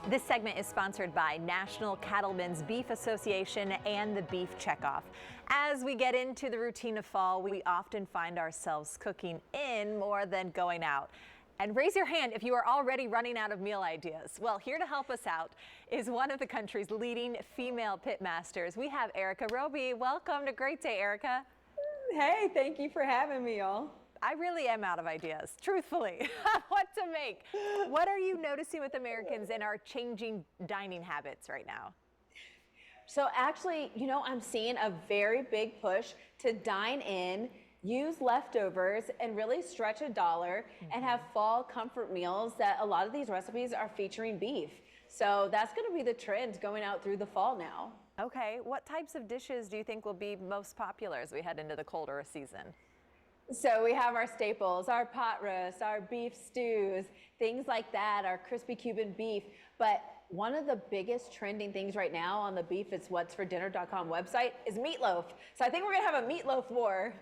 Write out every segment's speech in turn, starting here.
This segment is sponsored by National Cattlemen's Beef Association and the Beef Checkoff. As we get into the routine of fall, we often find ourselves cooking in more than going out. And raise your hand if you are already running out of meal ideas. Well, here to help us out is one of the country's leading female pitmasters. We have Erica Roby. Welcome to Great Day, Erica. Hey, thank you for having me, y'all. I really am out of ideas, truthfully, what to make. What are you noticing with Americans in our changing dining habits right now? So actually, I'm seeing a very big push to dine in, use leftovers, and really stretch $1 and have fall comfort meals that a lot of these recipes are featuring beef. So that's going to be the trend going out through the fall now. Okay, what types of dishes do you think will be most popular as we head into the colder season? So we have our staples, our pot roast, our beef stews, things like that, our crispy Cuban beef. But one of the biggest trending things right now on the Beef It's What's For Dinner.com website is meatloaf. So I think we're gonna have a meatloaf war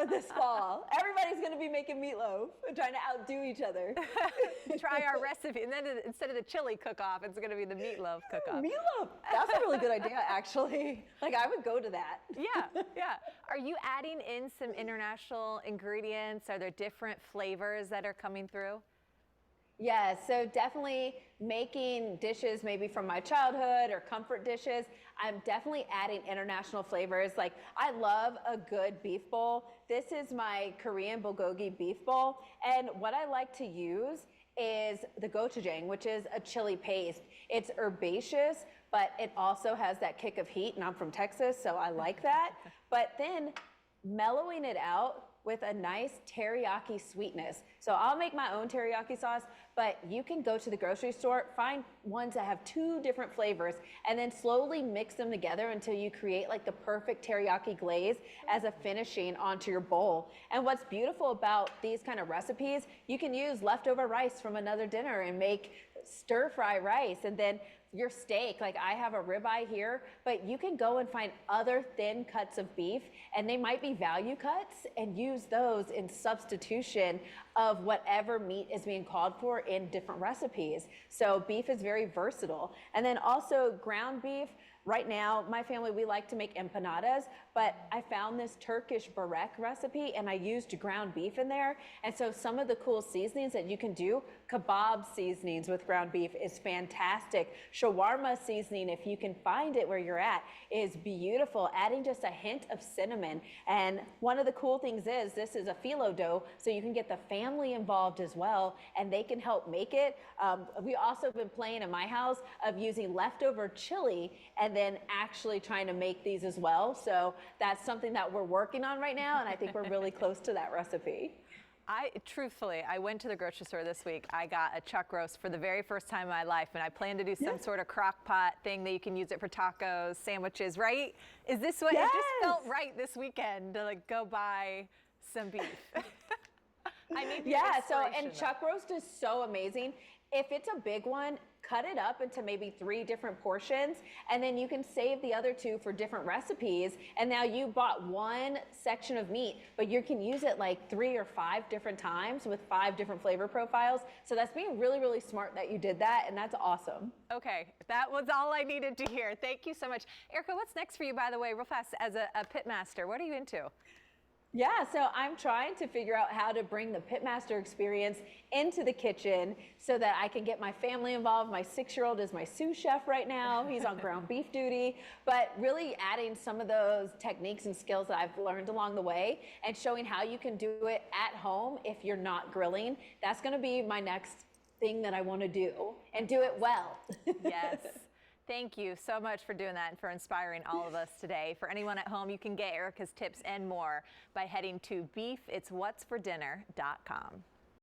this fall. Everybody's gonna be making meatloaf and trying to outdo each other. Try our recipe, and then instead of the chili cook-off, it's gonna be the meatloaf cook-off. Meatloaf, that's a really good idea, actually. Like, I would go to that. Yeah. Are you adding in some international ingredients? Are there different flavors that are coming through? Yeah, so definitely making dishes maybe from my childhood or comfort dishes. I'm definitely adding international flavors. Like, I love a good beef bowl. This is my Korean bulgogi beef bowl. And what I like to use is the gochujang, which is a chili paste. It's herbaceous, but it also has that kick of heat. And I'm from Texas, so I like that. But then mellowing it out with a nice teriyaki sweetness. So I'll make my own teriyaki sauce, but you can go to the grocery store, find ones that have 2 different flavors, and then slowly mix them together until you create like the perfect teriyaki glaze as a finishing onto your bowl. And what's beautiful about these kind of recipes, you can use leftover rice from another dinner and make stir fry rice, and then your steak, like I have a ribeye here, but you can go and find other thin cuts of beef, and they might be value cuts, and use those in substitution of whatever meat is being called for in different recipes. So beef is very versatile. And then also ground beef. Right now, my family, we like to make empanadas, but I found this Turkish börek recipe and I used ground beef in there. And so some of the cool seasonings that you can do, kebab seasonings with ground beef is fantastic. Shawarma seasoning, if you can find it where you're at, is beautiful, adding just a hint of cinnamon. And one of the cool things is this is a phyllo dough, so you can get the family involved as well, and they can help make it. We also been playing in my house of using leftover chili and then actually trying to make these as well. So that's something that we're working on right now, and I think we're really close to that recipe. Truthfully, I went to the grocery store this week. I got a chuck roast for the very first time in my life, and I plan to do some sort of crock pot thing that you can use it for tacos, sandwiches, right? Is this what, Yes. It just felt right this weekend to like go buy some beef. I need and chuck roast is so amazing. If it's a big one, cut it up into maybe 3 different portions, and then you can save the other 2 for different recipes. And now you bought 1 section of meat, but you can use it like 3 or 5 different times with 5 different flavor profiles. So that's being really, really smart that you did that, and that's awesome. Okay, that was all I needed to hear. Thank you so much. Erica, what's next for you, by the way, real fast, as a pitmaster? What are you into? Yeah, so I'm trying to figure out how to bring the pitmaster experience into the kitchen so that I can get my family involved. My 6-year-old is my sous chef right now. He's on ground beef duty, but really adding some of those techniques and skills that I've learned along the way and showing how you can do it at home if you're not grilling. That's gonna be my next thing that I wanna do, and do it well. Yes. Thank you so much for doing that and for inspiring all of us today. For anyone at home, you can get Erica's tips and more by heading to beefitswhatsfordinner.com.